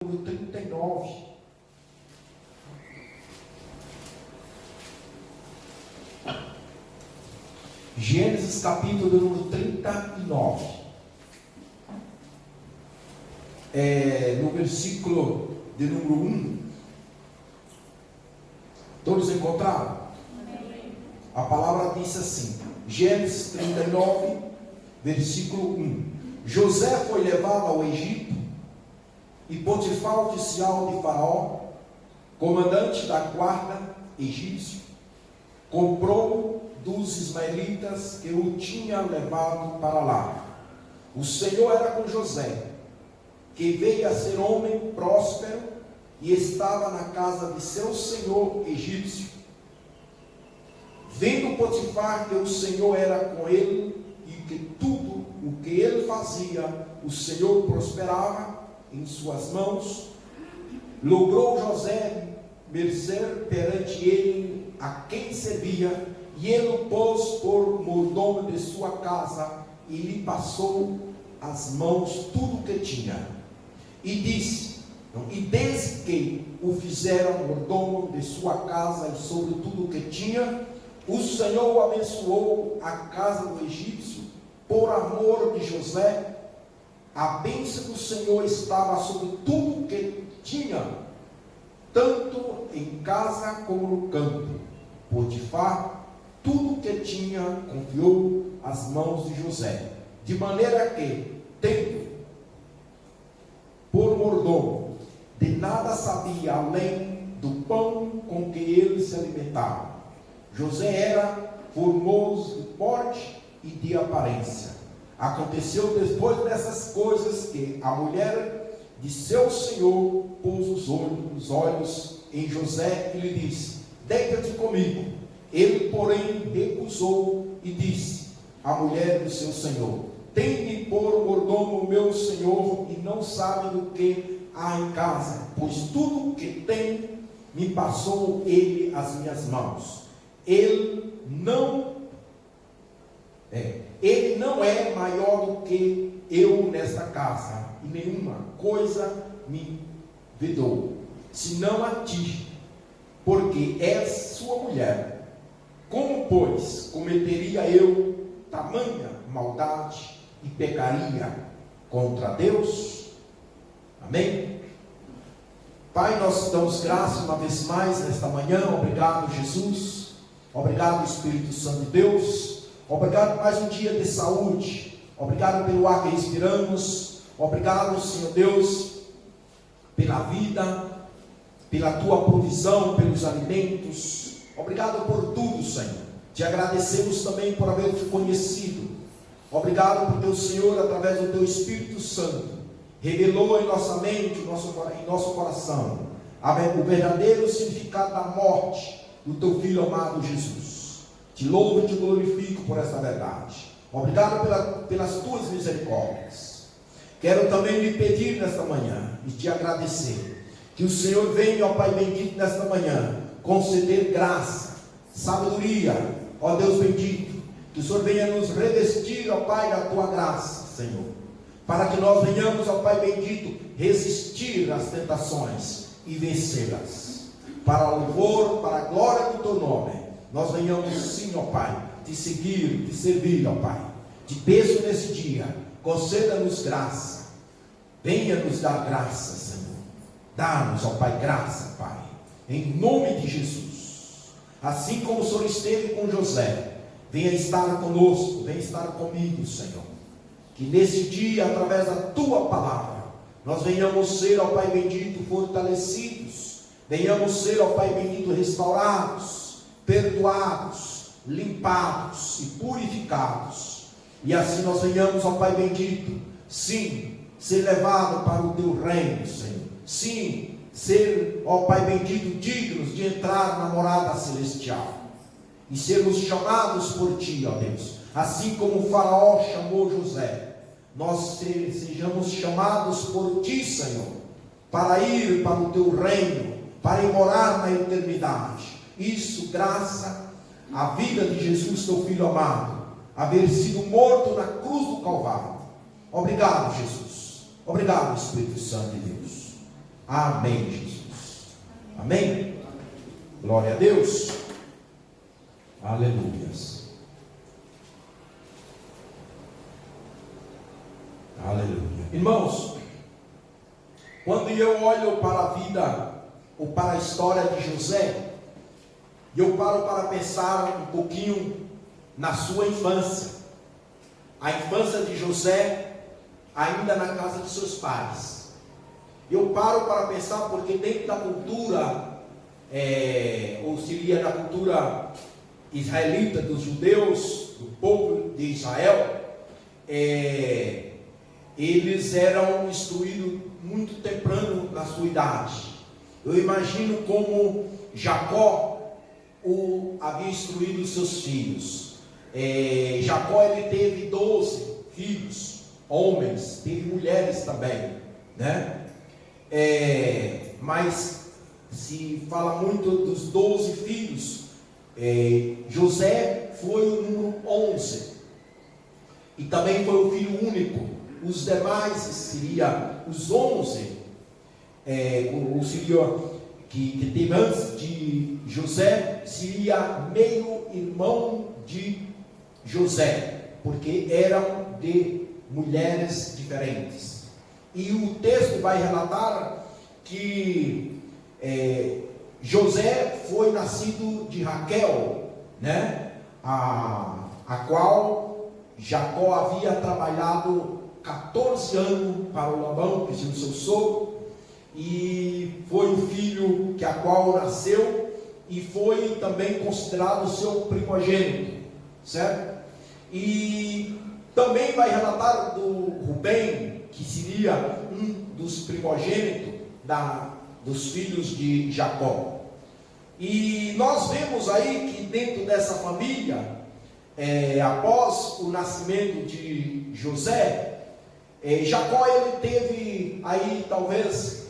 número 39. Gênesis capítulo número 39. No versículo de número 1. Todos encontraram? Amém. A palavra diz assim, Gênesis 39, versículo 1. José foi levado ao Egito, e Potifar, oficial de Faraó, comandante da guarda egípcio, comprou dos ismaelitas que o tinha levado para lá. O Senhor era com José, que veio a ser homem próspero e estava na casa de seu senhor egípcio. Vendo Potifar que o Senhor era com ele e que tudo o que ele fazia, o Senhor prosperava em suas mãos, logrou José merecer perante ele a quem servia, e ele o pôs por mordomo de sua casa, e lhe passou as mãos tudo o que tinha. E disse, e desde que o fizeram mordomo de sua casa e sobre tudo o que tinha, o Senhor o abençoou a casa do egípcio, por amor de José. A bênção do Senhor estava sobre tudo o que tinha, tanto em casa como no campo. Potifar, tudo o que tinha, confiou às mãos de José, de maneira que, tendo por mordomo, de nada sabia além do pão com que ele se alimentava. José era formoso de porte e de aparência. Aconteceu depois dessas coisas que a mulher de seu senhor pôs os olhos em José e lhe disse, deita-te comigo. Ele, porém, recusou e disse à mulher do seu senhor, tem-me por mordomo o meu senhor e não sabe do que há em casa, pois tudo o que tem me passou ele às minhas mãos. Ele não é maior do que eu nesta casa, e nenhuma coisa me vedou, senão a ti, porque és sua mulher. Como, pois, cometeria eu tamanha maldade e pecaria contra Deus? Amém? Pai, nós damos graças uma vez mais nesta manhã. Obrigado, Jesus. Obrigado, Espírito Santo de Deus. Obrigado por mais um dia de saúde. Obrigado pelo ar que respiramos. Obrigado, Senhor Deus, pela vida, pela tua provisão, pelos alimentos. Obrigado por tudo, Senhor. Te agradecemos também por haver te conhecido. Obrigado porque o Senhor, através do teu Espírito Santo, revelou em nossa mente, em nosso coração, o verdadeiro significado da morte do teu Filho amado Jesus. Te louvo e te glorifico por esta verdade. Obrigado pelas tuas misericórdias. Quero também lhe pedir nesta manhã e te agradecer que o Senhor venha, ó Pai bendito, nesta manhã conceder graça, sabedoria, ó Deus bendito, que o Senhor venha nos revestir, ó Pai, da tua graça, Senhor, para que nós venhamos, ó Pai bendito, resistir às tentações e vencê-las, para o louvor, para a glória do teu nome. Nós venhamos sim, ó Pai, te seguir, te servir, ó Pai. Te peço nesse dia, conceda-nos graça, venha nos dar graça, Senhor. Dá-nos, ó Pai, graça, Pai, em nome de Jesus. Assim como o Senhor esteve com José, venha estar conosco, venha estar comigo, Senhor. Que nesse dia, através da tua palavra, nós venhamos ser, ó Pai bendito, fortalecidos, venhamos ser, ó Pai bendito, restaurados, perdoados, limpados e purificados, e assim nós venhamos, ó Pai bendito, sim, ser levado para o teu reino, Senhor, sim, ser, ó Pai bendito, dignos de entrar na morada celestial, e sermos chamados por ti, ó Deus, assim como o Faraó chamou José, nós sejamos chamados por ti, Senhor, para ir para o teu reino, para ir morar na eternidade. Isso graças à vida de Jesus, teu Filho amado, haver sido morto na cruz do Calvário. Obrigado, Jesus. Obrigado, Espírito Santo de Deus. Amém, Jesus. Amém? Glória a Deus. Aleluias. Aleluia. Irmãos, quando eu olho para a vida ou para a história de José, eu paro para pensar um pouquinho na sua infância. A infância de José, ainda na casa de seus pais. Eu paro para pensar porque dentro da cultura, ou seria da cultura israelita, dos judeus, do povo de Israel, eles eram instruídos muito temprano na sua idade. Eu imagino como Jacó havia instruído os seus filhos. Jacó, ele teve 12 filhos, homens, teve mulheres também, né? Mas se fala muito dos 12 filhos. José foi o número 11, e também foi o filho único. Os demais seria os 11, ou seria que teve antes de José, seria meio irmão de José, porque eram de mulheres diferentes. E o texto vai relatar que José foi nascido de Raquel, né? A qual Jacó havia trabalhado 14 anos para o Labão, que tinha o seu sogro, e foi o filho que a qual nasceu, e foi também considerado o seu primogênito, certo? E também vai relatar do Rubem, que seria um dos primogênitos dos filhos de Jacó. E nós vemos aí que dentro dessa família, após o nascimento de José, Jacó, ele teve aí talvez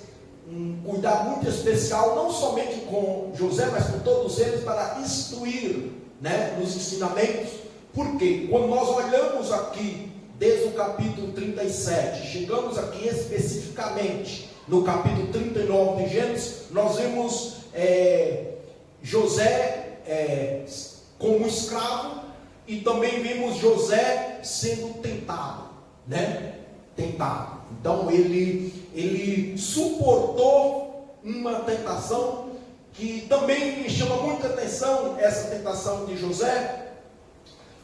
um cuidado muito especial, não somente com José, mas com todos eles, para instruir, né, nos ensinamentos. Porque quando nós olhamos aqui desde o capítulo 37, chegamos aqui especificamente no capítulo 39 de Gênesis, nós vemos José como escravo, e também vemos José sendo tentado, né? Tentado. Então ele suportou uma tentação que também me chama muita atenção, essa tentação de José,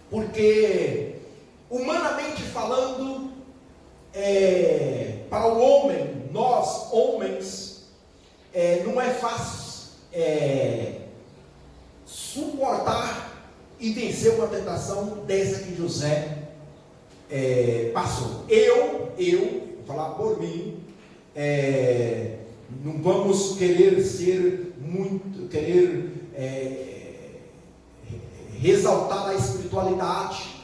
porque humanamente falando, para o homem, nós homens, não é fácil suportar e vencer uma tentação dessa que José passou. Eu vou falar por mim, não vamos querer ressaltar a espiritualidade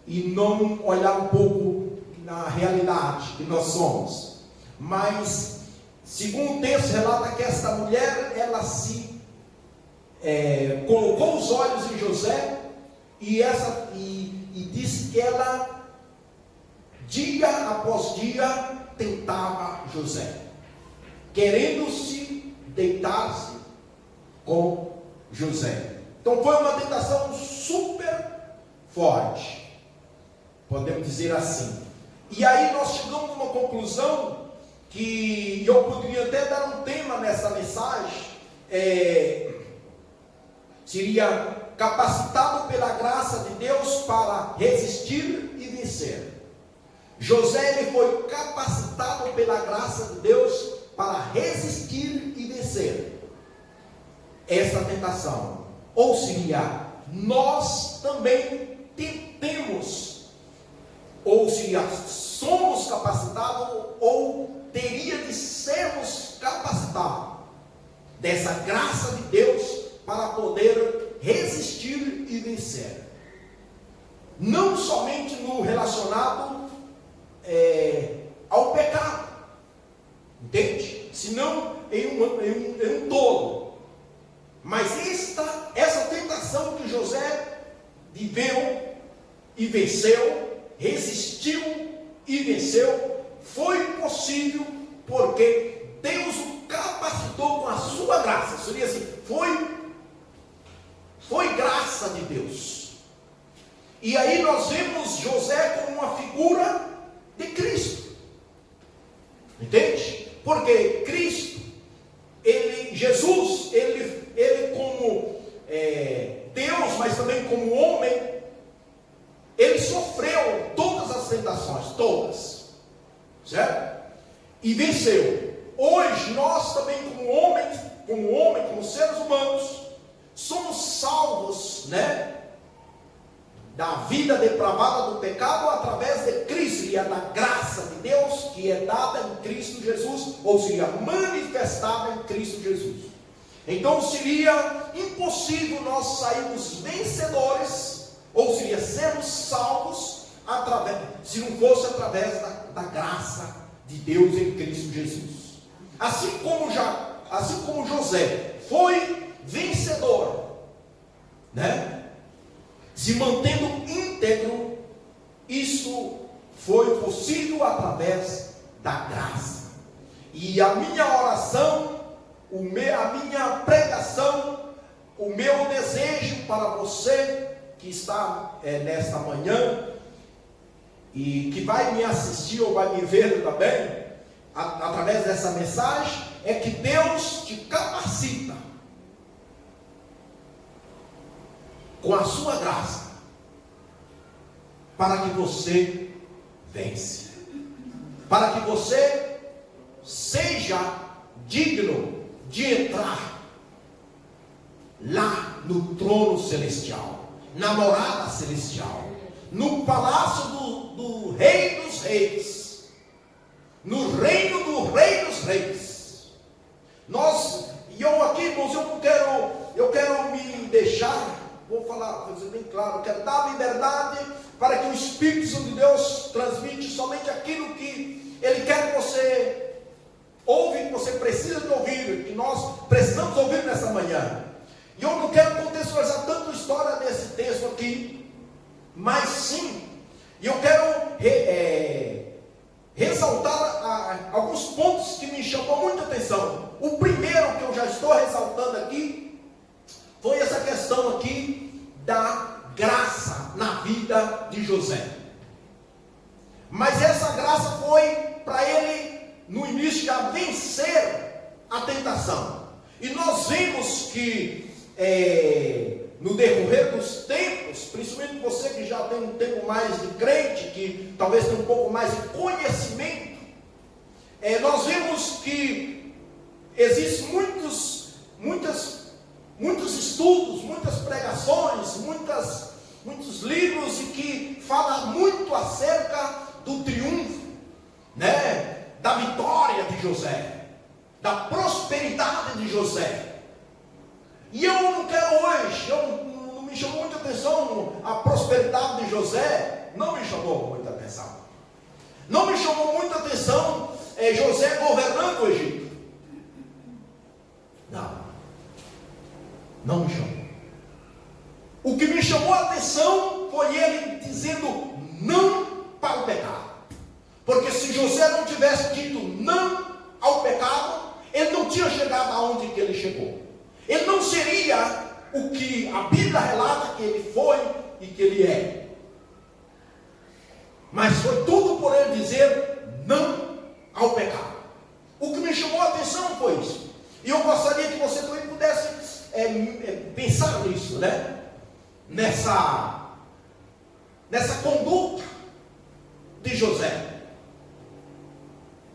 e não olhar um pouco na realidade que nós somos. Mas, segundo o texto, relata que esta mulher, ela se colocou os olhos em José, e disse que ela, dia após dia, tentava José, querendo-se deitar-se com José. Então foi uma tentação super forte, podemos dizer assim. E aí nós chegamos a uma conclusão que eu poderia até dar um tema nessa mensagem, seria capacitado pela graça de Deus para resistir e vencer. José, ele foi capacitado pela graça de Deus para resistir e vencer essa tentação. Ou seja, nós também temos, ou seja, somos capacitados, ou teria de sermos capacitados dessa graça de Deus para poder resistir e vencer. Não somente no relacionado ao pecado, entende? Senão em um todo. Mas essa tentação que José viveu e venceu, resistiu e venceu, foi possível porque Deus o graça. Seria assim, foi graça de Deus. E aí nós vemos José como uma figura de Cristo. Entende? Porque Cristo, Jesus, ele como Deus, mas também como homem, ele sofreu todas as tentações, todas, certo? E venceu. Hoje nós também como seres humanos, somos salvos, né, da vida depravada do pecado através de Cristo, e é da graça de Deus que é dada em Cristo Jesus, ou seja, manifestada em Cristo Jesus. Então seria impossível nós sairmos vencedores, ou seria sermos salvos, se não fosse através da graça de Deus em Cristo Jesus. Assim como José foi vencedor, né, se mantendo íntegro, isso foi possível através da graça. E a minha oração, a minha pregação, o meu desejo para você que está nesta manhã e que vai me assistir ou vai me ver também através dessa mensagem, é que Deus te capacita com a sua graça para que você vence, para que você seja digno de entrar lá no trono celestial, na morada celestial, no palácio do Rei dos Reis, no reino do Rei dos Reis. Eu aqui, irmãos, eu quero me deixar, vou fazer bem claro, eu quero dar liberdade para que o Espírito Santo de Deus transmite somente aquilo que Ele quer que você ouve, que você precisa de ouvir, que nós precisamos ouvir nessa manhã. E eu não quero contextualizar tanto a história desse texto aqui, mas sim, eu quero ressaltar alguns pontos que me chamou muita atenção. O primeiro que eu já estou ressaltando aqui foi essa questão aqui da graça na vida de José. Mas essa graça foi para ele no início já vencer a tentação. E nós vimos que no decorrer dos tempos, principalmente você que já tem um tempo mais de crente, que talvez tenha um pouco mais de conhecimento, nós vemos que existem muitos estudos, muitas pregações, muitos livros, e que falam muito acerca do triunfo, né, da vitória de José, da prosperidade de José. E eu não quero hoje, não me chamou muita atenção a prosperidade de José, não me chamou muita atenção. Não me chamou muita atenção José governando o Egito. Não me chamou. O que me chamou a atenção foi ele dizendo não para o pecado. Porque se José não tivesse dito não ao pecado, ele não tinha chegado aonde que ele chegou. Ele não seria o que a Bíblia relata que ele foi e que ele é. Mas foi tudo por ele dizer não ao pecado. O que me chamou a atenção foi isso. E eu gostaria que você também pudesse pensar nisso, né? Nessa conduta de José,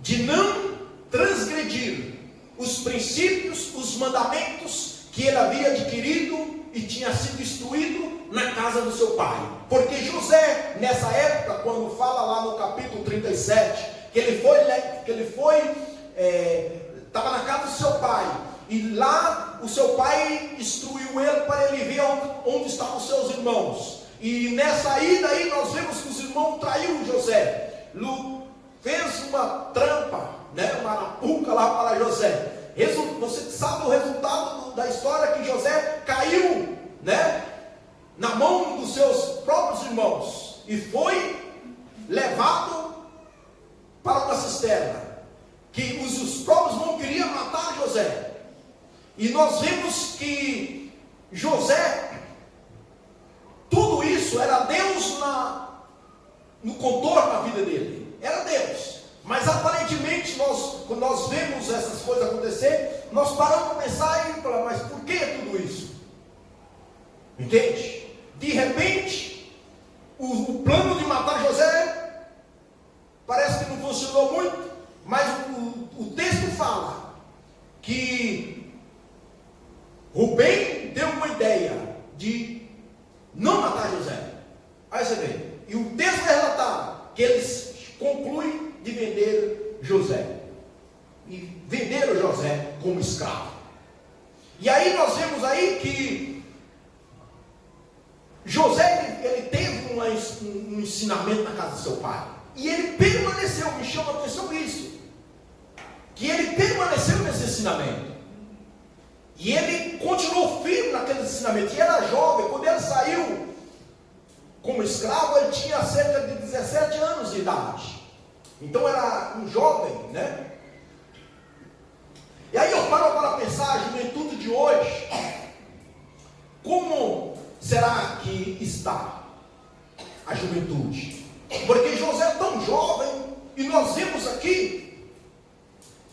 de não transgredir os princípios, os mandamentos que ele havia adquirido e tinha sido instruído na casa do seu pai. Porque José, nessa época, quando fala lá no capítulo 37, que ele estava na casa do seu pai, e lá o seu pai instruiu ele para ele ver onde estavam os seus irmãos. E nessa ida aí nós vemos que os irmãos traíram José. Fez uma trampa, né, uma arapuca lá para José. Você sabe o resultado da história, que José caiu, né, na mão dos seus próprios irmãos e foi levado para uma cisterna, que os próprios não queriam matar José. E nós vemos que José, tudo isso era Deus no contorno da vida dele. Era Deus. Mas aparentemente, quando nós vemos essas coisas acontecer, nós paramos para pensar e falar, mas por que tudo isso? Entende? De repente, o plano de matar José parece que não funcionou muito, mas o texto fala que Rubem deu uma ideia de não matar José. Aí você vê, e o texto é relatado que eles concluem de vender José, e venderam José como escravo. E aí nós vemos aí que José, ele teve um ensinamento na casa do seu pai, e ele permaneceu. Me chama a atenção isso, que ele permaneceu nesse ensinamento, e ele continuou firme naquele ensinamento, e era jovem. Quando ele saiu como escravo, ele tinha cerca de 17 anos de idade, então era um jovem, né? E aí eu paro para pensar, a juventude de hoje, como será que está a juventude? Porque José é tão jovem, e nós vemos aqui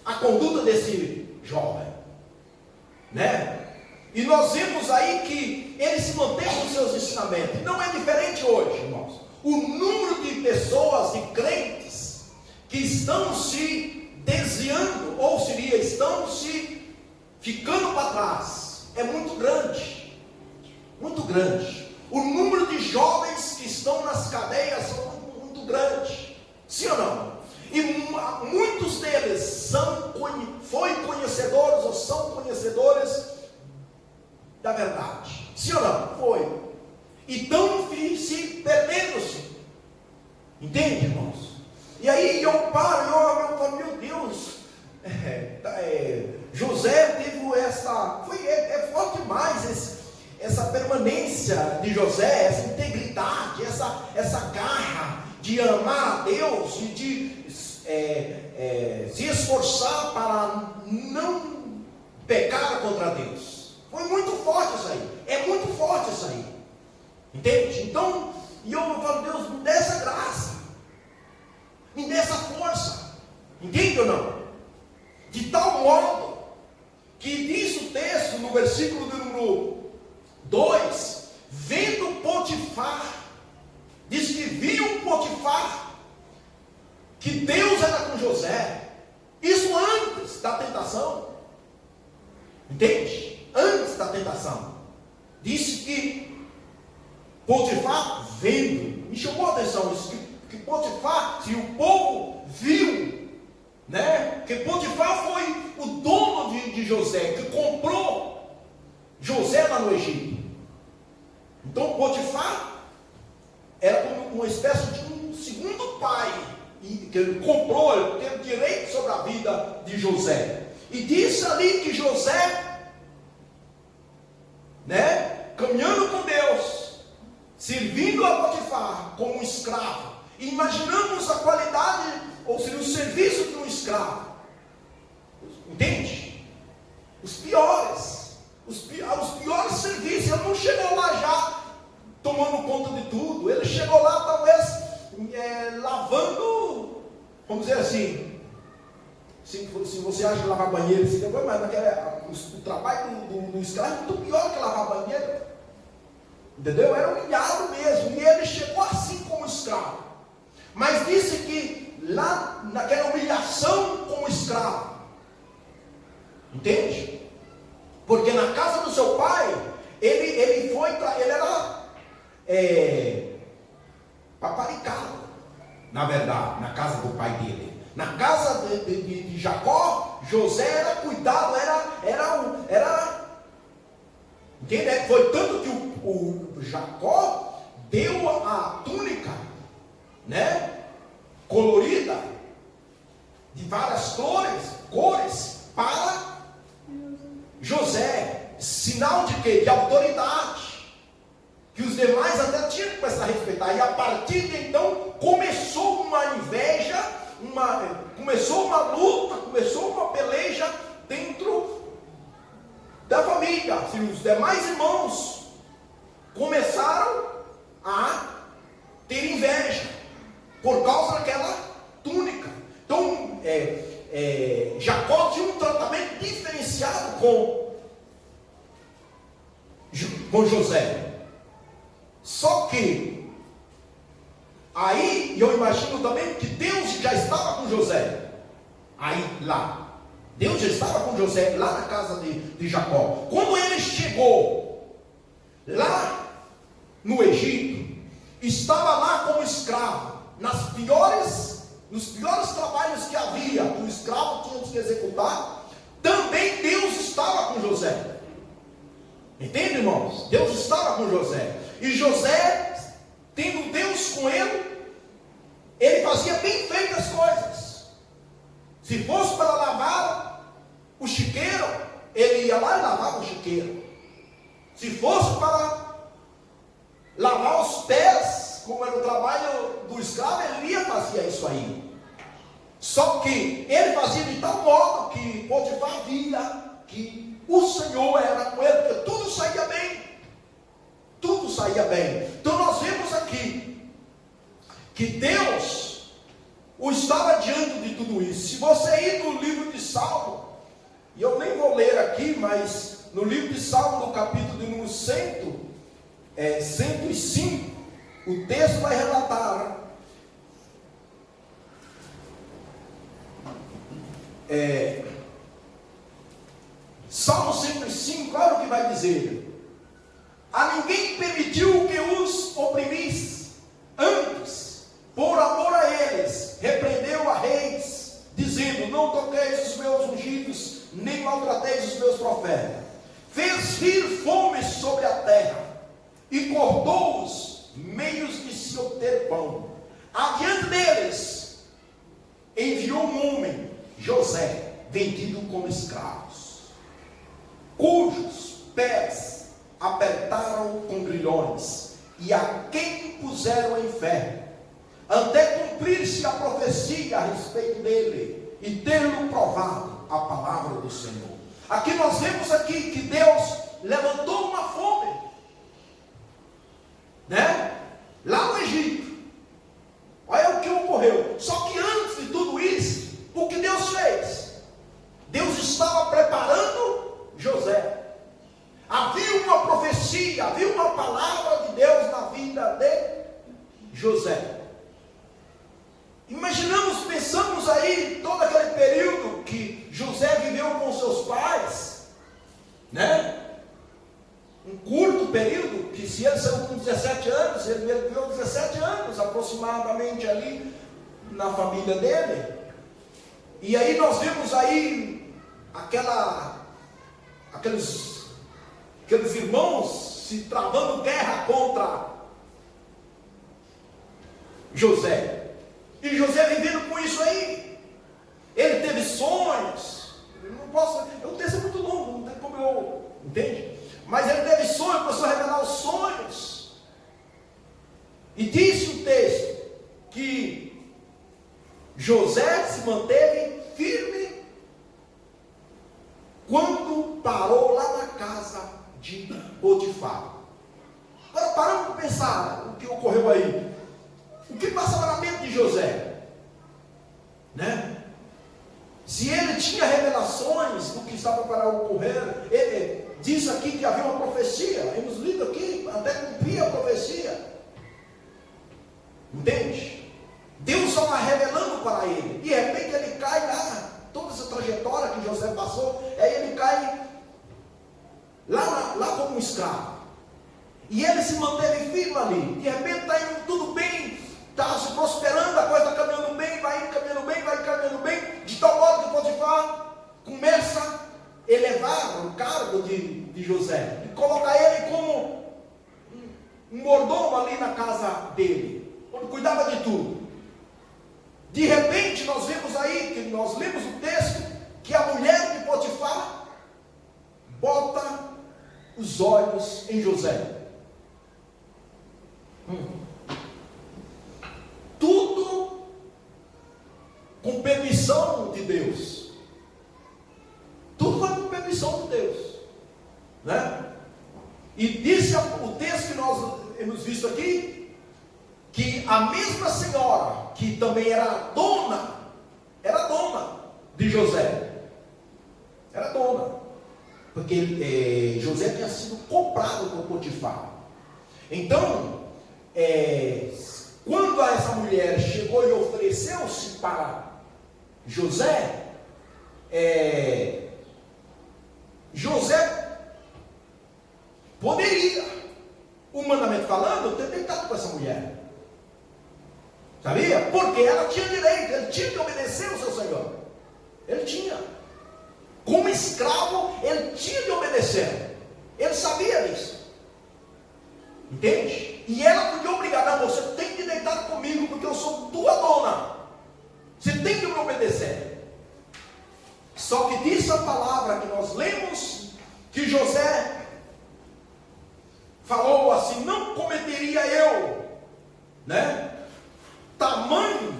a conduta desse jovem, né? E nós vemos aí que ele se mantém com seus ensinamentos. Não é diferente hoje, irmãos. O número de pessoas, de crentes, que estão se desviando, ou seria, estão se ficando para trás, é muito grande. Muito grande. O número de jovens que estão nas cadeias são muito grande. Sim ou não? E muitos deles foi conhecedores ou são conhecedores da verdade. Sim ou não? Foi. E estão se perdendo-se. Entende, irmãos? E aí eu paro, eu falo, meu Deus, José teve essa, é forte demais essa permanência de José, essa integridade, essa garra de amar a Deus e de se esforçar para não pecar contra Deus. Foi muito forte isso aí, é muito forte isso aí, entende? Então, e eu falo, Deus, me dê essa graça, me dê essa força, entende ou não? De tal modo que diz o texto no versículo de número 2, vendo Potifar, diz que viu Potifar que Deus era com José, isso antes da tentação, entende? Antes da tentação, disse que Potifar vendo, me chamou a atenção isso, que Potifar, se o povo viu, né? Que Potifar foi o dono de José, que comprou José lá no Egito. Então Potifar era como uma espécie de um segundo pai, que ele comprou, ele teve direito sobre a vida de José. E disse ali que José, né, caminhando com Deus, servindo a Potifar como um escravo. E imaginamos a qualidade, ou seja, o serviço de um escravo. Entende? Os piores serviços. Ele não chegou lá já tomando conta de tudo. Ele chegou lá talvez lavando, vamos dizer assim, se você acha que lavar banheiro, mas o trabalho do escravo é muito pior que lavar banheiro, entendeu? Era humilhado mesmo, e ele chegou assim como escravo, mas disse que lá naquela humilhação como escravo, entende? Porque na casa do seu pai, ele era paparicado, na verdade, na casa do pai dele. Na casa de Jacó, José era cuidado, entende? Foi tanto que o Jacó deu a túnica, né, colorida, de várias cores, para José, sinal de quê? De autoridade, que os demais até tinham que começar a respeitar. E a partir de então começou uma inveja, começou uma luta, começou uma peleja dentro família, os demais irmãos, começaram a ter inveja por causa daquela túnica. Então, Jacó tinha um tratamento diferenciado com José. Só que aí eu imagino também que Deus já estava com José. Aí lá, Deus já estava com José lá na casa de Jacó. Quando ele chegou lá no Egito, estava lá como escravo, nos piores trabalhos que havia, que o escravo tinha que executar. Também Deus estava com José. Entende, irmãos? Deus estava com José. E José, tendo Deus com ele fazia bem feitas as coisas. Se fosse para lavar o chiqueiro, ele ia lá e lavava o chiqueiro. Se fosse para lavar os pés, como era o trabalho do escravo, ele ia fazer isso aí. Só que ele fazia de tal modo que Potifar via que o Senhor era com ele, porque tudo saía bem. Tudo saía bem. Então nós vemos aqui que Deus o estava diante de tudo isso. Se você ir no livro de Salmo, e eu nem vou ler aqui, mas no livro de Salmo, no capítulo de número 105, o texto vai relatar Salmo 105, olha o que vai dizer: a ninguém permitiu que os oprimisse, antes, por amor a eles, repreendeu a reis, dizendo: não toqueis os meus ungidos, nem maltrateis os meus profetas. Fez vir fome sobre a terra, e cortou os meios de se obter pão. Adiante deles, enviou um homem, José, vendido como escravos, cujos pés apertaram com grilhões, e a quem puseram em ferro, até cumprir-se a profecia a respeito dele, e tê-lo provado a palavra do Senhor. Aqui nós vemos aqui que Deus levantou uma fome, né? Lá no Egito. Olha o que ocorreu. Só que antes de tudo isso, o que Deus fez? Deus estava preparando José. Havia uma profecia, havia uma palavra de Deus na vida de José. Imaginamos, pensamos aí todo aquele período que José viveu com seus pais, né? Um curto período, que se ele saiu com 17 anos, ele viveu 17 anos aproximadamente ali na família dele. E aí nós vemos aí aqueles irmãos se travando guerra contra José. E José vivendo com isso aí. Ele teve sonhos. O texto é muito longo, não tem como eu. Entende? Mas ele teve sonhos, começou a revelar os sonhos. E disse o texto que José se manteve firme quando parou lá na casa de Potifar. Agora paramos para pensar o que ocorreu aí. O que passava na mente de José? Né? Se ele tinha revelações do que estava para ocorrer, ele disse aqui que havia uma profecia, hemos lido aqui, até cumprir a profecia. Entende? Deus estava revelando para ele. De repente ele cai lá, toda essa trajetória que José passou, aí ele cai lá como um escravo. E ele se manteve firme ali. De repente está indo tudo bem, está se prosperando, a coisa está caminhando bem, vai caminhando bem, vai caminhando bem, de tal modo que Potifar começa a elevar o cargo de José, e colocar ele como um mordomo ali na casa dele, onde cuidava de tudo. De repente nós vemos aí, que nós lemos o texto, que a mulher de Potifar bota os olhos em José. Tudo com permissão de Deus. Tudo foi com permissão de Deus. né? E disse o texto que nós hemos visto aqui, que a mesma senhora, que também era dona de José, era dona, porque José tinha sido comprado por Potifar. Então, quando essa mulher chegou e ofereceu-se para José, José poderia, humanamente falando, ter deitado com essa mulher. Sabia? Porque ela tinha direito, ele tinha que obedecer ao seu senhor. Ele tinha. Como escravo, ele tinha de obedecer. Ele sabia disso. Entende? E ela podia obrigar, não, você tem que deitar comigo, porque eu sou tua dona. Você tem que me obedecer. Só que diz a palavra que nós lemos, que José falou assim: não cometeria eu, né, tamanho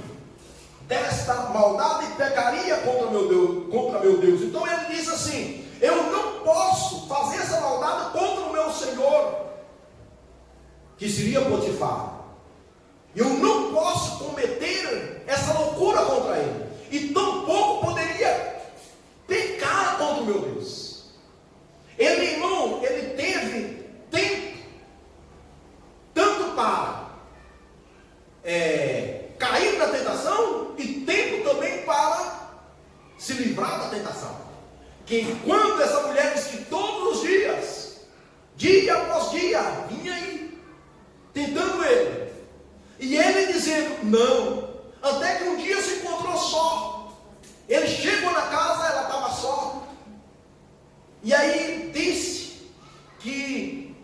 desta maldade e pecaria contra meu Deus. Então ele diz assim: eu não posso fazer essa maldade contra o meu Senhor, que seria Potifar. Eu não posso cometer essa loucura contra ele, e tampouco poderia pecar contra o meu Deus. Ele, irmão, ele teve tempo tanto para cair na tentação, e tempo também para se livrar da tentação. Que enquanto essa mulher diz que todos os dias, dia após dia, vinha aí tentando ele, e ele dizendo não, até que um dia se encontrou só. Ele chegou na casa, ela estava só, e aí disse que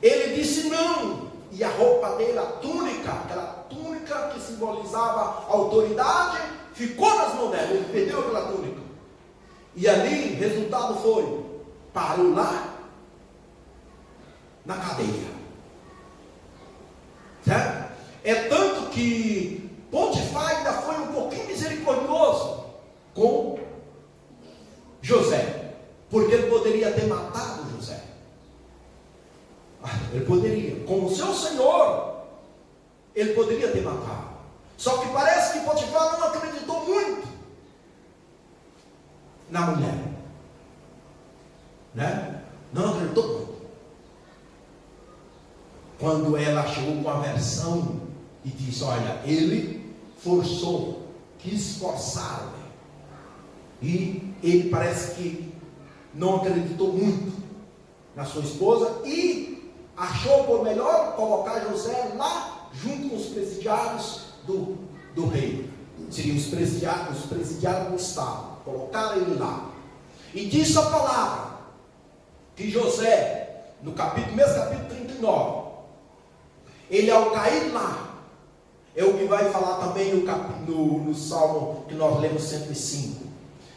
ele disse não, e a roupa dele, a túnica, aquela túnica que simbolizava a autoridade, ficou nas mãos dela. Ele perdeu aquela túnica, e ali, resultado foi, parou lá na cadeia, certo? É tanto que Potifar ainda foi um pouquinho misericordioso com José, porque ele poderia ter matado José. Ele poderia, com o seu senhor, ele poderia ter matado. Só que parece que Potifar não acreditou muito na mulher, né? Não acreditou muito. Quando ela chegou com a versão e disse: olha, ele forçou, quis forçar, e ele parece que não acreditou muito na sua esposa, e achou por melhor colocar José lá junto com os presidiários do rei. Seriam os presidiários do Estado. Colocaram ele lá. E disse a palavra que José, no mesmo capítulo 39, ele, ao cair lá, é o que vai falar também no Salmo que nós lemos 105,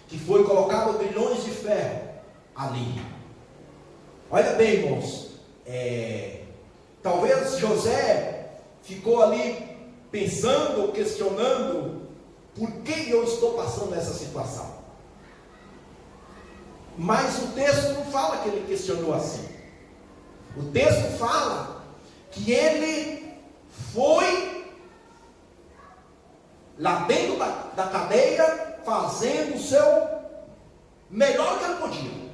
que foi colocado grilhões de ferro ali. Olha bem, irmãos, talvez José ficou ali pensando, questionando, por que eu estou passando essa situação? Mas o texto não fala que ele questionou assim. O texto fala que ele foi lá dentro da cadeia, fazendo o seu melhor que ele podia.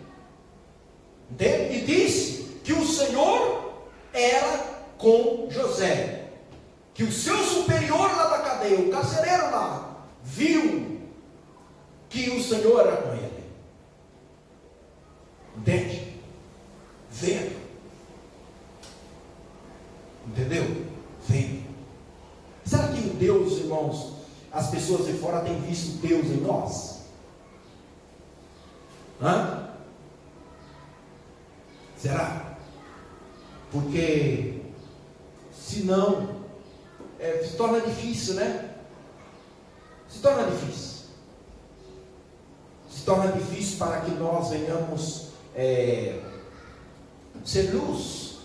Entende? E disse que o Senhor era com José, que o seu superior lá da cadeia, o carcereiro lá, viu que o Senhor era com ele. Entende? Vendo. Entendeu? Vendo. Será que Deus, irmãos, as pessoas de fora têm visto Deus em nós? Hã? Será? Porque senão se torna difícil, né? Se torna difícil. Se torna difícil para que nós venhamos ser luz.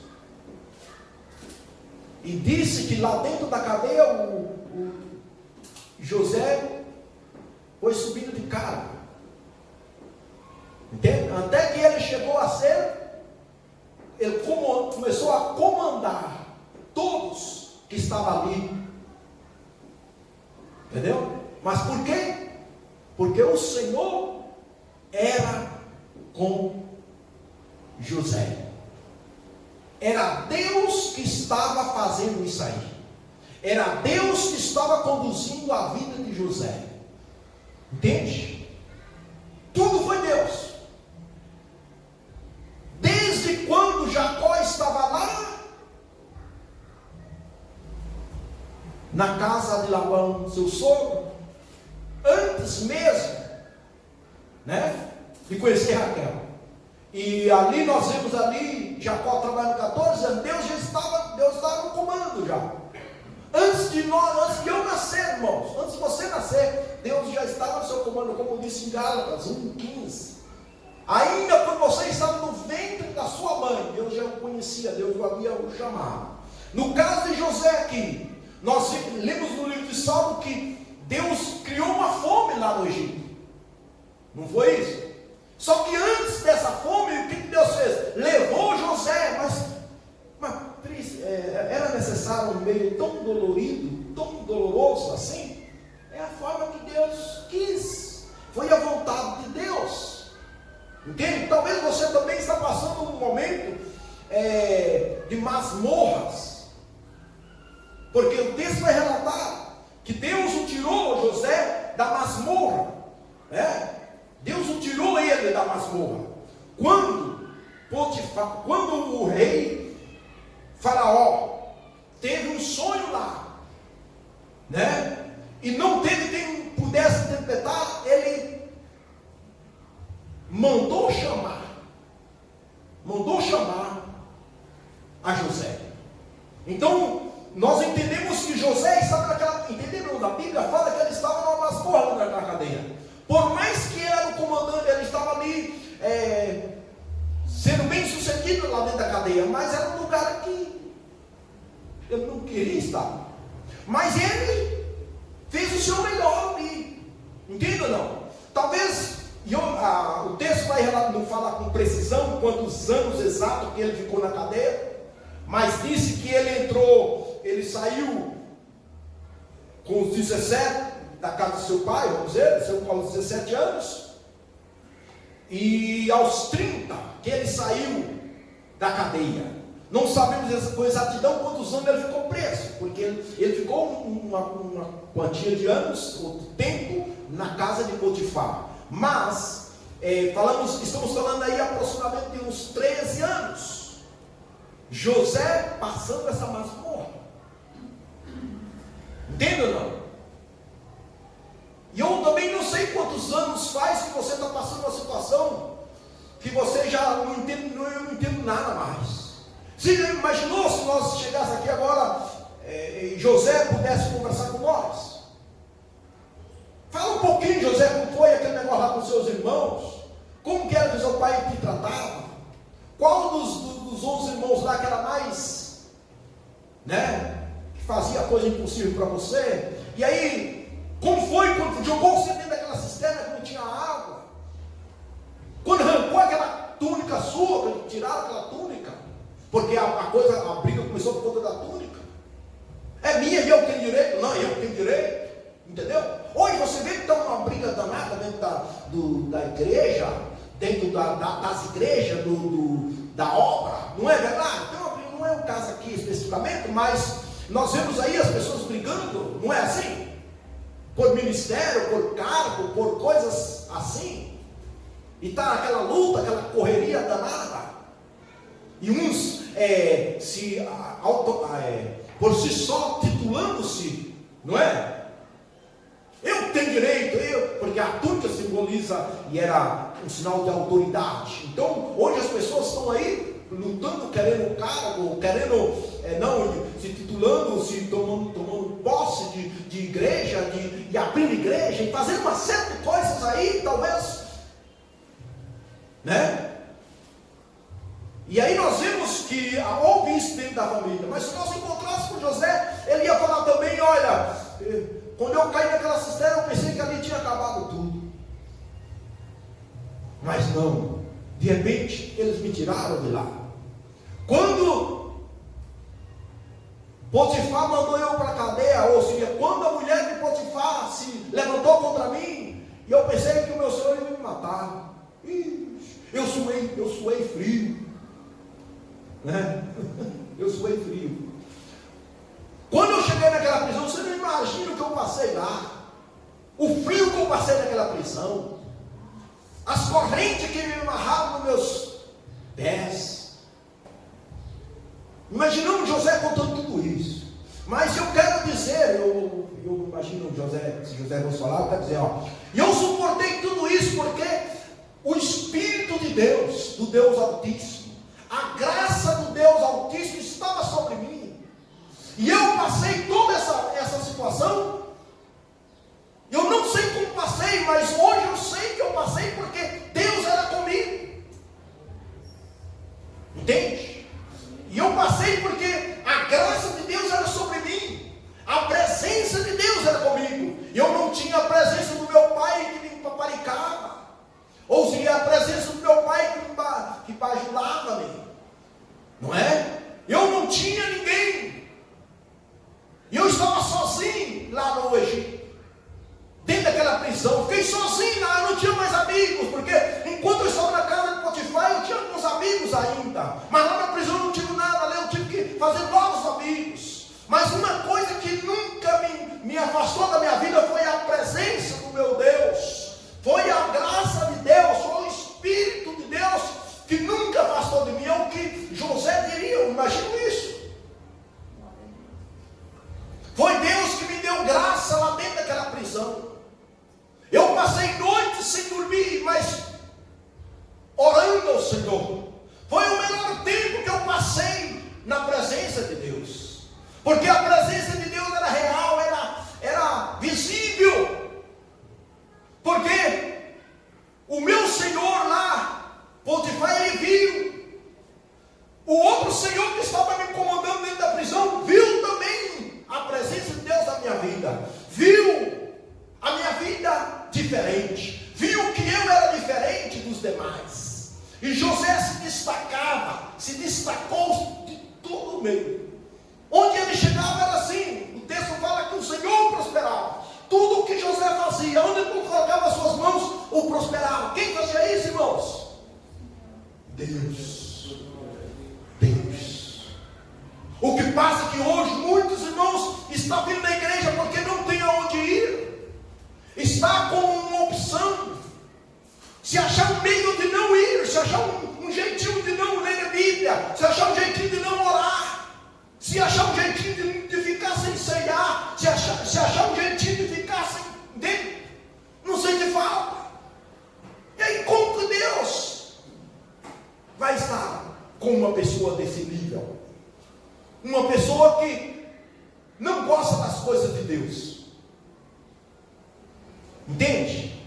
E disse que lá dentro da cadeia o José foi subindo de cargo. Entende? Até que ele chegou a ser, ele começou a comandar todos que estavam ali. Entendeu? Mas por quê? Porque o Senhor era com José. Era Deus que estava fazendo isso aí. Era Deus que estava conduzindo a vida de José. Entende? Tudo foi Deus. Desde quando Jacó estava lá, na casa de Labão, seu sogro, antes mesmo, né, de conhecer Raquel. E ali nós vemos ali, Jacó trabalhando 14 anos, Deus estava no comando já. Antes de eu nascer, irmãos, antes de você nascer, Deus já estava no seu comando, como disse em Gálatas 1:15. Ainda quando você estava no ventre da sua mãe, Deus já o conhecia, Deus o havia chamado. No caso de José aqui, nós lemos no livro de Salmo que Deus criou uma fome lá no Egito. Não foi isso? Só que antes dessa fome, o que Deus fez? Levou José, mas era necessário um meio tão dolorido, tão doloroso assim? É a forma que Deus quis. Foi a vontade de Deus. Entende? Talvez você também está passando um momento de masmorras. Porque o texto vai relatar que Deus o tirou, José, da masmorra. Deus o tirou ele da masmorra. Quando o rei Faraó teve um sonho lá, né? E não teve quem pudesse interpretar, ele mandou chamar a José. Então, nós entendemos que José estava naquela, entendemos? A Bíblia fala que ele estava numa masmorra na cadeia. Por mais que ele era o comandante, ele estava ali sendo bem sucedido lá dentro da cadeia, mas era um lugar que ele não queria estar. Mas ele fez o seu melhor ali. Entende ou não? Talvez o texto não fala com precisão quantos anos exatos que ele ficou na cadeia, mas disse que ele saiu com os 17 da casa do seu pai, vamos dizer, saiu com os 17 anos, e aos 30 que ele saiu da cadeia. Não sabemos com exatidão quantos anos ele ficou preso, porque ele ficou uma quantia de anos, ou tempo, na casa de Potifar. Mas estamos falando aí aproximadamente de uns 13 anos. José passando essa masmorra. Entende ou não? E eu também não sei quantos anos faz que você está passando uma situação que você já não entende nada mais. Você já imaginou se nós chegássemos aqui agora e José pudesse conversar com nós? Fala um pouquinho, José, como foi aquele negócio lá com seus irmãos? Como que era que seu pai te tratava? Qual dos 11 irmãos lá que era mais, né, que fazia coisa impossível para você? E aí, como foi quando jogou você dentro daquela cisterna que não tinha água? Quando arrancou aquela túnica sua, quando tiraram aquela túnica, porque a briga começou por conta da túnica. É minha e eu tenho direito? Não, eu tenho direito. Entendeu? Hoje você vê que está uma briga danada dentro da igreja, dentro das igrejas, da obra, não é verdade? Então, não é o caso aqui especificamente, mas nós vemos aí as pessoas brigando, não é assim? Por ministério, por cargo, por coisas assim, e está aquela luta, aquela correria danada, e uns por si só titulando-se, não é? Eu tenho direito, porque a túnica simboliza e era um sinal de autoridade. Então, hoje as pessoas estão aí lutando, querendo cargo, querendo, se titulando, se tomando posse de igreja, e abrindo igreja, e fazendo uma série de coisas aí, talvez, né? E aí nós vemos que houve isso dentro da família. Mas se nós encontrássemos com José, ele ia falar também, olha, quando eu caí naquela cisterna, eu pensei que ali tinha acabado tudo. Mas não. De repente, eles me tiraram de lá. Quando Potifar mandou eu para a cadeia, ou seja, quando a mulher de Potifar se levantou contra mim, e eu pensei que o meu senhor ia me matar. Eu suei frio, né? Eu suei frio. Quando eu cheguei naquela prisão, você não imagina o que eu passei lá, o frio que eu passei naquela prisão, as correntes que me amarravam nos meus pés. Imaginamos José contando tudo isso. Mas eu quero dizer, eu imagino José, se José fosse falar, eu quero dizer, eu suportei tudo isso porque o Espírito de Deus, do Deus Altíssimo, a graça do Deus Altíssimo estava sobre mim. E eu passei toda essa situação. Eu não sei como passei, mas hoje eu sei que eu passei porque Deus era comigo. Entende? E eu passei porque a graça de Deus era sobre mim. A presença de Deus era comigo. Eu não tinha a presença do meu pai que me paparicava. Ou seja, a presença do meu pai que bajulava-me. Não é? Eu não tinha ninguém. E eu estava sozinho lá no Egito. Dentro daquela prisão. Fiquei sozinho lá, eu não tinha mais amigos. Porque enquanto eu estava na casa de Potifar, eu tinha alguns amigos ainda. Mas lá na prisão eu não tive nada. Lá eu tive que fazer novos amigos. Mas uma coisa que nunca me afastou da minha vida foi a presença do meu Deus. Foi a graça de Deus. Foi o Espírito de Deus que nunca afastou de mim. É o que José diria. Eu imagino isso. Foi Deus que me deu graça lá dentro daquela prisão. Eu passei noites sem dormir, mas orando ao Senhor. Foi o melhor tempo que eu passei na presença de Deus. Porque a presença de Deus era real, era visível. Porque o meu Senhor lá, Potifar, ele viu. O outro Senhor que estava me comandando dentro da prisão, viu também a presença de Deus na minha vida. Viu a minha vida diferente. Viu que eu era diferente dos demais. E José se destacou de todo o meio. Onde ele chegava era assim. O texto fala que o Senhor prosperava. Tudo o que José fazia, onde ele colocava as suas mãos, o prosperava. Quem fazia isso, irmãos? Deus. O que passa é que hoje muitos irmãos estão vindo na igreja porque não tem aonde ir. Está como uma opção. Se achar um meio de não ir, se achar um jeitinho de não ler a Bíblia, se achar um jeitinho de não orar, se achar um jeitinho de ficar sem ceiar, se achar um jeitinho de ficar sem, não sei de falta. E aí como que Deus vai estar com uma pessoa desse nível? Uma pessoa que não gosta das coisas de Deus. Entende?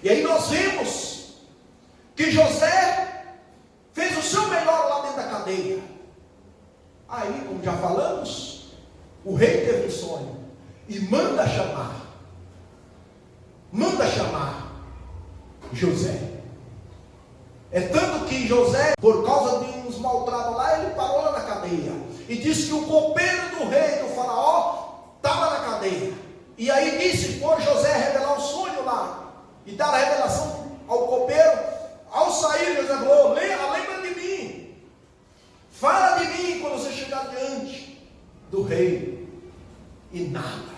E aí nós vemos que José fez o seu melhor lá dentro da cadeia. Aí, como já falamos, o rei teve um sonho e manda chamar José. É tanto que José, por causa de uns maltratos lá, ele parou lá na cadeia. E disse que o copeiro do rei, do faraó, estava na cadeia. E aí disse, por José revelar o sonho lá, e dar a revelação ao copeiro, ao sair, José falou, lembra de mim. Fala de mim quando você chegar diante do rei. E nada.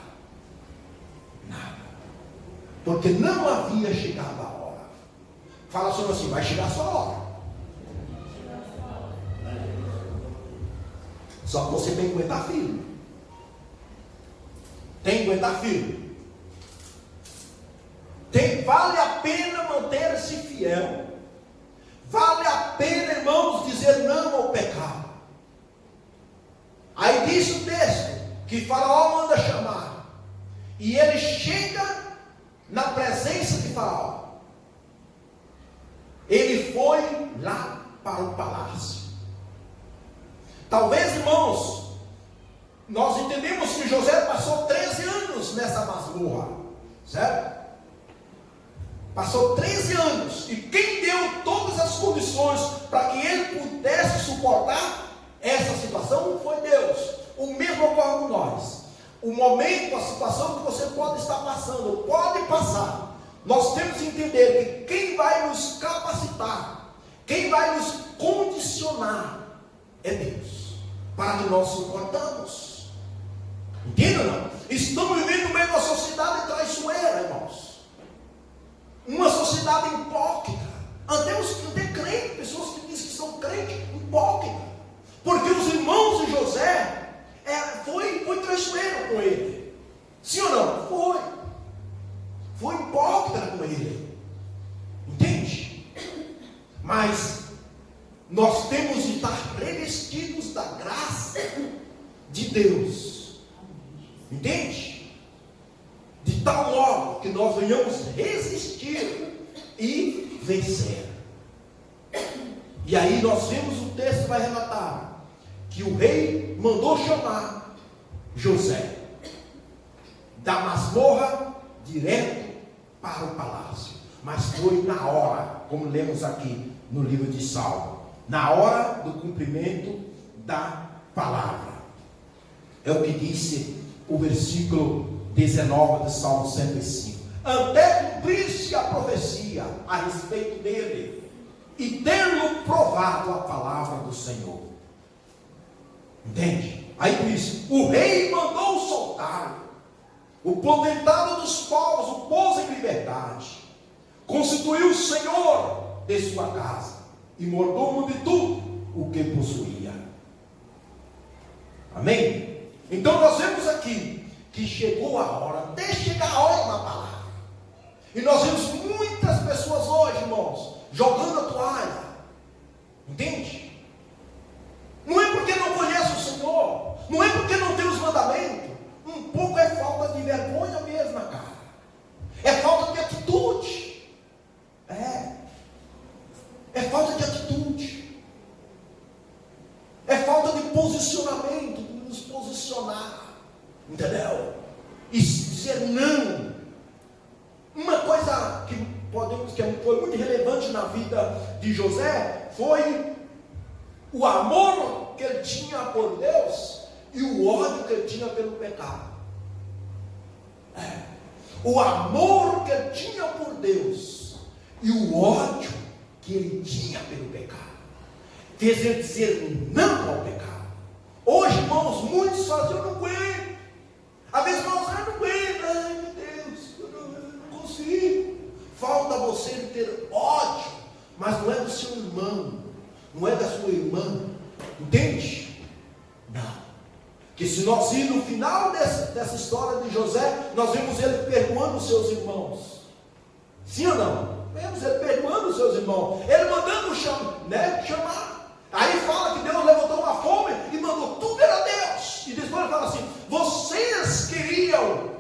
Porque não havia chegado a hora. Fala sobre assim, vai chegar a sua hora. Só que você tem que aguentar firme. Tem que aguentar firme. Vale a pena manter-se fiel. Vale a pena, irmãos, dizer não ao pecado. Aí diz o texto que Faraó manda chamar. E ele chega na presença de Faraó. Ele foi lá para o palácio. Talvez, irmãos, nós entendemos que José passou 13 anos nessa masmorra, certo? Passou 13 anos. E quem deu suportar essa situação foi Deus. O mesmo ocorre com nós. O momento, a situação que você pode estar passando, pode passar. Nós temos que entender que quem vai nos capacitar, quem vai nos condicionar é Deus, para que nós suportamos. Entendeu ou não? Estamos vivendo no meio de uma sociedade traiçoeira, irmãos. Uma sociedade hipócrita. Até crentes, pessoas que dizem que são crentes, hipócritas. Porque os irmãos de José foi traiçoeiro com ele. Sim ou não? Foi hipócrita com ele. Entende? Mas nós temos de estar revestidos da graça de Deus. Entende? De tal modo que nós venhamos resistir e vencer. E aí nós vemos, o texto vai relatar que o rei mandou chamar José da masmorra direto para o palácio. Mas foi na hora, como lemos aqui no livro de Salmo, na hora do cumprimento da palavra. É o que disse o versículo 19 do Salmo 105. Até cumprir-se a profecia a respeito dele e tê-lo provado a palavra do Senhor. Entende? Aí diz: o rei mandou soltar o potentado dos povos, o pôs em liberdade, constituiu o senhor de sua casa e mordomo de tudo o que possuía. Amém? Então nós vemos aqui que chegou a hora, até chegar a hora da palavra. E nós vemos muitas pessoas hoje, irmãos, jogando a toalha. Entende? Não é porque não conhece o Senhor, não é porque não tem os mandamentos. Um pouco é falta de vergonha mesmo, cara. É falta de atitude. É falta de atitude. É falta de posicionamento, de nos posicionar. Entendeu? E dizer não. Uma coisa que foi muito relevante na vida de José foi o amor que ele tinha por Deus e o ódio que ele tinha pelo pecado. O amor que ele tinha por Deus e o ódio que ele tinha pelo pecado fez ele dizer não ao pecado. Hoje, irmãos, muitos fazem: eu não aguento. Às vezes nós não aguento. Ai, meu Deus, eu não consigo. Falta você ter ódio, mas não é do seu irmão, não é da sua irmã. Entende? Não. Que se nós ir no final dessa história de José, nós vemos ele perdoando os seus irmãos. Sim ou não? Vemos ele perdoando os seus irmãos. Ele mandando chamar. Aí fala que Deus levantou uma fome e mandou, tudo era Deus. E depois ele fala assim: vocês queriam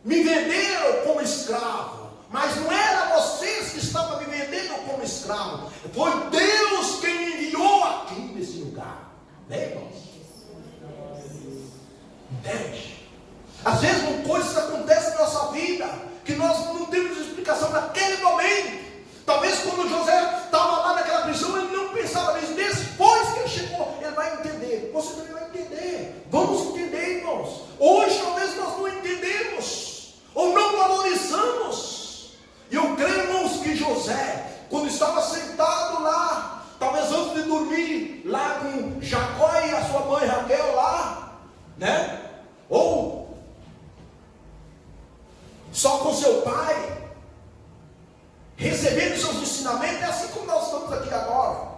me vender como escravo, mas não era vocês que estavam me vendendo como escravo, foi Deus quem me enviou aqui nesse lugar. Né, irmãos? Entende? Às vezes coisas acontecem na nossa vida que nós não temos explicação naquele momento. Talvez quando José estava lá naquela prisão, ele não pensava nisso. Depois que ele chegou, ele vai entender. Você também vai entender. Vamos entender, irmãos. Hoje talvez nós não entendemos, ou não valorizamos. E eu creio, irmãos, que José, quando estava sentado lá, talvez antes de dormir, lá com Jacó e a sua mãe Raquel lá, né? Ou só com seu pai, recebendo seus ensinamentos, é assim como nós estamos aqui agora.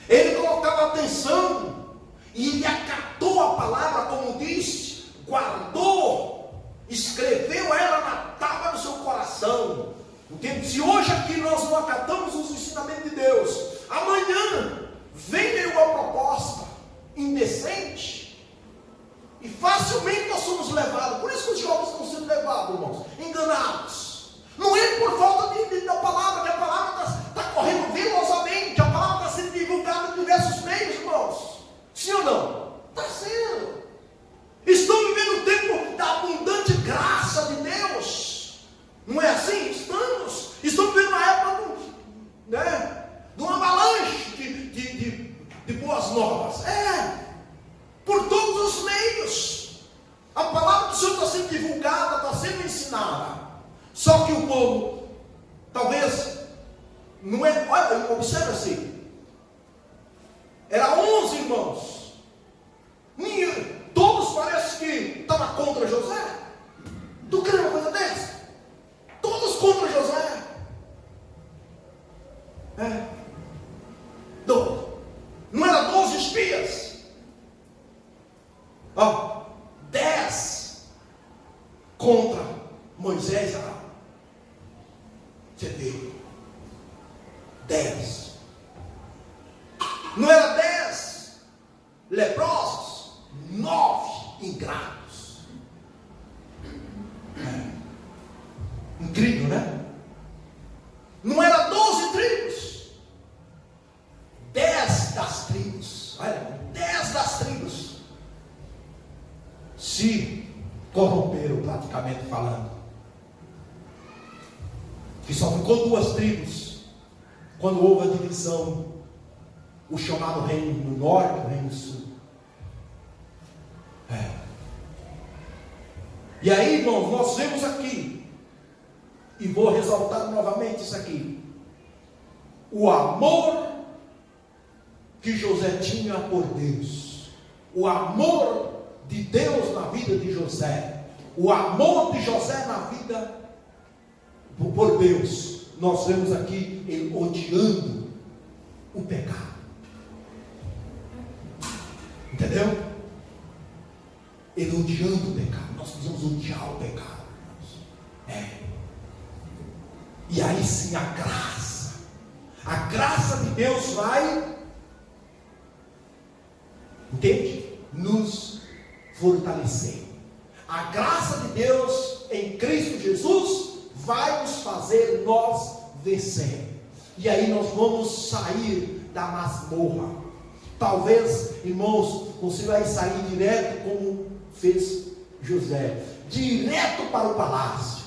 Ele colocava atenção e ele acatou a palavra, como disse, guardou, escreveu ela na tábua do seu coração. Entende? Se hoje aqui nós não acatamos os ensinamentos de Deus, amanhã vem uma proposta indecente e facilmente nós somos levados. Por isso que os jovens estão sendo levados, irmãos, enganados. Não é por falta da palavra, que a palavra está correndo velozmente, a palavra está sendo divulgada em diversos meios, irmãos. Sim ou não? Está sendo. Estamos vivendo o tempo da abundante graça de Deus. Não é assim? Estamos vivendo uma época, né? boas novas. Por todos os meios. A palavra do Senhor está sendo divulgada, está sendo ensinada. Só que o povo, talvez, não é, olha, observa assim, eram 11 irmãos, todos parece que estavam contra José. Tu crê uma coisa dessa? Todos contra José. Não eram 12 espias? 10 contra Moisés e Arão. Você vê, 10. Não era 10 leprosos, 9 ingratos. Incrível, né? Não era 12 tribos, 10 das tribos. Olha, 10 das tribos se corromperam, praticamente falando. Que só ficou 2 tribos quando houve a divisão, o chamado reino do norte e o reino do sul. E aí, irmãos, nós vemos aqui, e vou ressaltar novamente isso aqui, o amor que José tinha por Deus, o amor de Deus na vida de José, o amor de José na vida por Deus. Nós vemos aqui ele odiando o pecado. Entendeu? Ele odiando o pecado. Nós precisamos odiar o pecado, irmãos. E aí sim a graça de Deus vai, entende? Nos fortalecer. A graça de Deus em Cristo Jesus vai nos fazer nós vencer. E aí nós vamos sair da masmorra. Talvez, irmãos, você vai sair direto como fez José, direto para o palácio.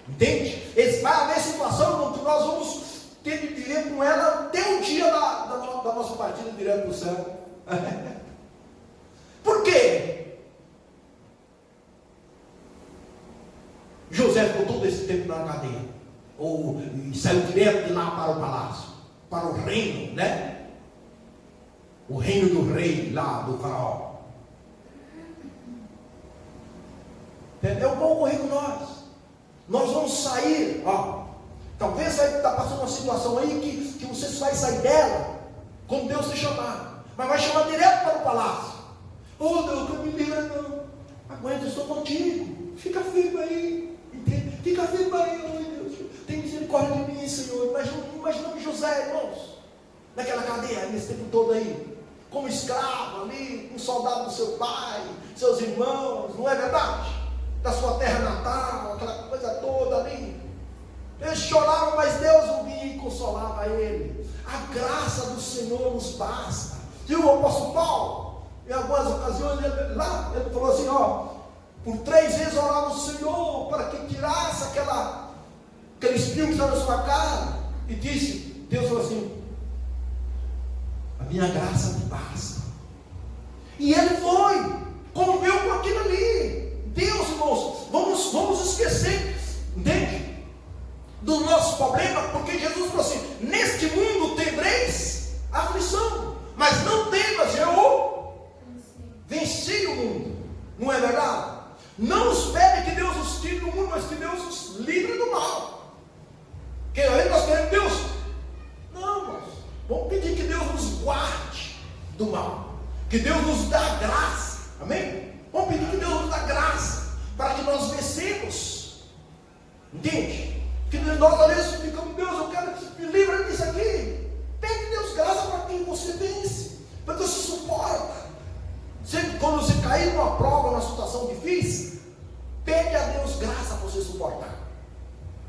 Entende? Vai haver situação que nós vamos ter de viver com ela até o dia da nossa partida direto para o céu. Por quê? José ficou todo esse tempo na cadeia, e saiu direto de lá para o palácio, para o reino, né? O reino do rei lá, do faraó. É o bom ocorrer com nós. Nós vamos sair, talvez vai estar passando uma situação aí que você vai sair dela, como Deus te chamar, mas vai chamar direto para o palácio. Deus, não me livra não, aguenta, eu estou contigo, fica firme aí, entende? Fica firme aí, Deus, tem misericórdia de mim, Senhor. Imaginamos José, irmãos, naquela cadeia, nesse tempo todo aí, como escravo ali, um soldado do seu pai, seus irmãos, não é verdade? Da sua terra natal, aquela coisa toda ali. Eles choravam, mas Deus ouvia e consolava ele. A graça do Senhor nos basta. E o apóstolo Paulo, em algumas ocasiões, ele falou assim, por 3 vezes orava o Senhor para que tirasse aquele espinho que estava na sua cara. E disse, Deus falou assim, a minha graça te basta. E ele foi, conviveu com aquilo ali. Deus, irmãos, vamos esquecer, entende? Do nosso problema, porque Jesus falou assim, neste mundo tereis aflição, mas não temas, eu venci o mundo. Não é verdade? Não espere que Deus nos tire do mundo, mas que Deus nos livre do mal. Que aí nós queremos Deus. Não, irmãos, vamos pedir que Deus nos guarde do mal, que Deus nos dá graça, amém? Vamos pedir que Deus nos dá graça, para que nós vencemos, entende? Que nós às vezes ficamos, Deus, eu quero, me livra disso aqui. Pede Deus graça para quem você vence, para que você suporta. Sempre quando você cair numa prova, numa situação difícil, pede a Deus graça para você suportar,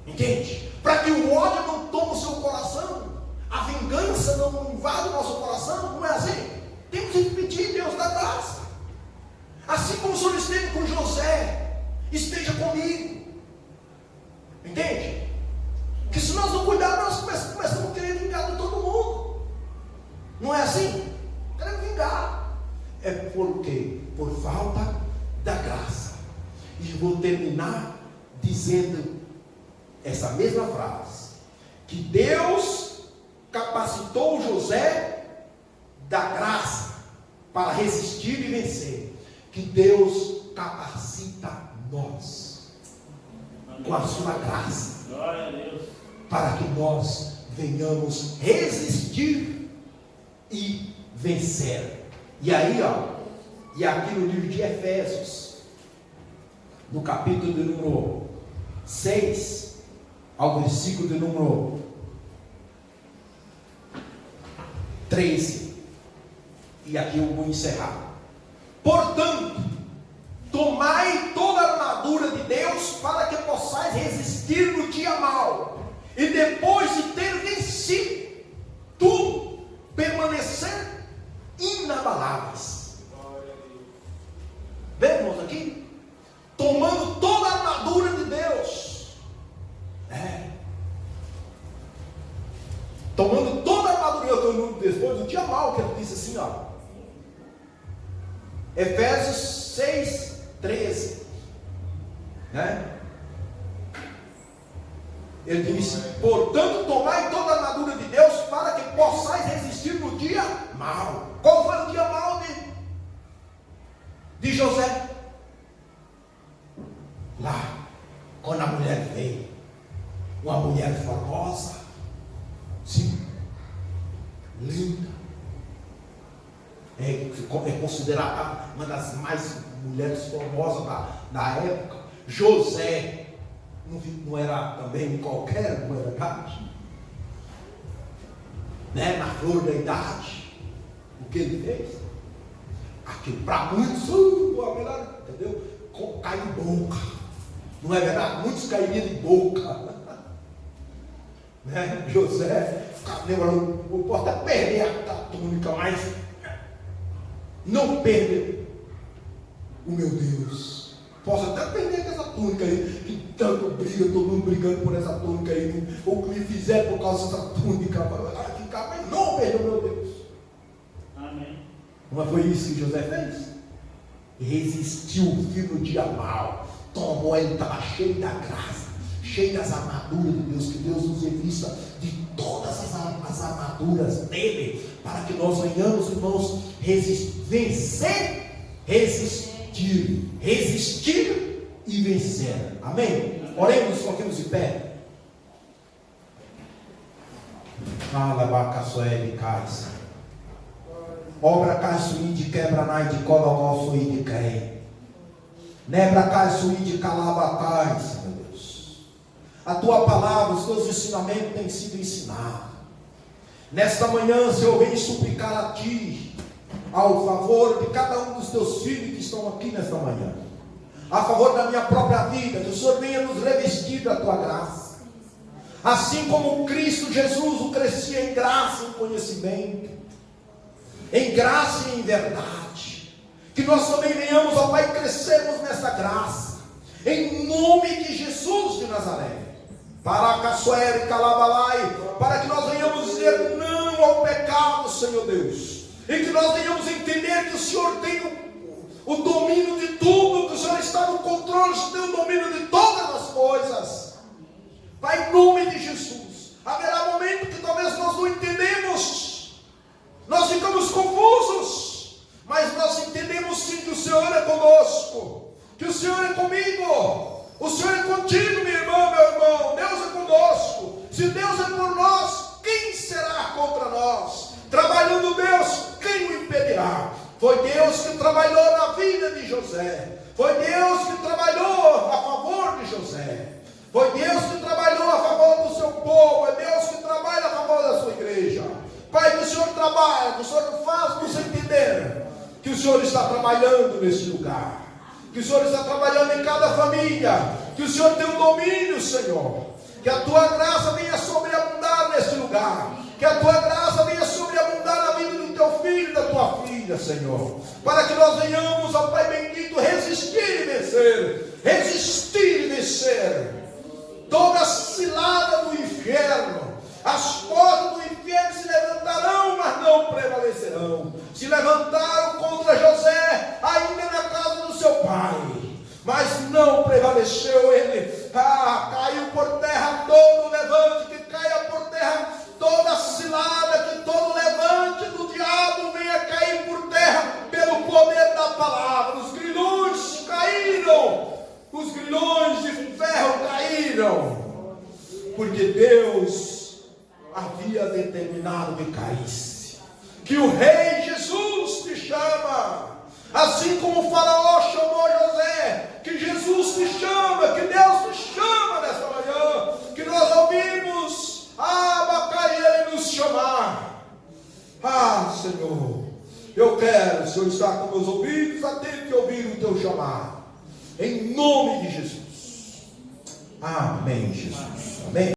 entende? Para que o ódio não tome o seu coração, a vingança não invada o nosso coração, não é assim? Temos que pedir Deus da graça. Assim como o Senhor esteve com José, esteja comigo. Entende? Que se nós não cuidarmos, nós começamos a querer vingar de todo mundo. Não é assim? vou terminar dizendo essa mesma frase, que Deus capacitou José da graça para resistir e vencer, que Deus capacita nós com a sua graça, para que nós venhamos resistir e vencer. E aí, e aqui no livro de Efésios, no capítulo de número 6, ao versículo de número 13, e aqui eu vou encerrar. Portanto, tomai toda a armadura de Deus, para que possais resistir no dia mau, e depois de ter vencido tudo, permanecer inabaláveis. Vemos aqui, tomando toda a armadura de Deus, tomando toda a armadura, depois do dia mau, que ele disse assim, Efésios 6, 13, ele disse: portanto, tomai toda a armadura de Deus, para que possais resistir no dia mau. Qual foi o dia mau de José? Lá, quando a mulher veio, uma mulher formosa, sim, linda, é considerada uma das mais mulheres famosas da época. José não era também qualquer, não é verdade? Na flor da idade, o que ele fez? Aquilo para muitos, entendeu? Cai de boca, não é verdade? Muitos cairiam de boca, José ficava lembrando, eu posso até perder a túnica, mas não perder o meu Deus. Posso até perder essa túnica aí, que tanto briga, todo mundo brigando por essa túnica aí, ou que me fizeram por causa dessa túnica, mas não perder o meu Deus. Amém. Não foi isso que José fez? Resistiu firme no dia mau, tomou, ele estava cheio da graça, cheio das armaduras de Deus, que Deus nos revista de todas as armaduras dele, para que nós venhamos, irmãos, vencer, resistir e vencer. Amém? Oremos, coloquemos de pé. Obra caçuí de quebra-nai de cologó suí de crei. Nebra caçuí de calabatais, meu Deus. A tua palavra, os teus ensinamentos têm sido ensinados. Nesta manhã, Senhor, vem suplicar a Ti, ao favor de cada um dos Teus filhos que estão aqui nesta manhã, a favor da minha própria vida, que o Senhor venha nos revestir da Tua graça. Assim como Cristo Jesus o crescia em graça e em conhecimento, em graça e em verdade, que nós também venhamos, ó Pai, crescermos nessa graça, em nome de Jesus de Nazaré, para que nós venhamos dizer não ao pecado, Senhor Deus, e que nós venhamos entender que o Senhor tem o domínio de tudo, que o Senhor está no controle, o Senhor tem o domínio de todas as coisas. Pai, em nome de Jesus, haverá momento que talvez nós não entendemos, nós ficamos confusos, mas nós entendemos sim que o Senhor é conosco, que o Senhor é comigo, o Senhor é contigo, minha irmã, meu irmão. Deus é conosco. Se Deus é por nós, quem será contra nós? Trabalhando Deus, quem o impedirá? Foi Deus que trabalhou na vida de José, foi Deus que trabalhou a favor de José, foi Deus que trabalhou a favor do seu povo, é Deus que trabalha a favor da sua igreja. Pai, que o Senhor trabalha, que o Senhor faz-nos entender que o Senhor está trabalhando nesse lugar, que o Senhor está trabalhando em cada família, que o Senhor tem o domínio, Senhor, que a Tua graça venha sobreabundar nesse lugar, que a Tua graça venha sobreabundar na vida do Teu filho e da Tua filha, Senhor, para que nós venhamos, ó Pai bendito, resistir e vencer toda cilada do inferno. As portas do inferno se levantarão, mas não prevalecerão. Se levantaram contra José, ainda na casa do seu pai, mas não prevalecerão. apareceu ele, caiu por terra todo levante, que caia por terra toda cilada, que todo levante do diabo venha cair por terra pelo poder da palavra. Os grilhões caíram, os grilhões de ferro caíram, porque Deus havia determinado que caísse. Que o Rei Jesus te chama, assim como o Faraó chamou José, que Jesus te chama, que Deus te chama nessa manhã, que nós ouvimos Abacaí ele nos chamar. Senhor, eu quero, o Senhor está com meus ouvidos, atento e ouvir o teu chamado, em nome de Jesus. Amém, Jesus. Amém.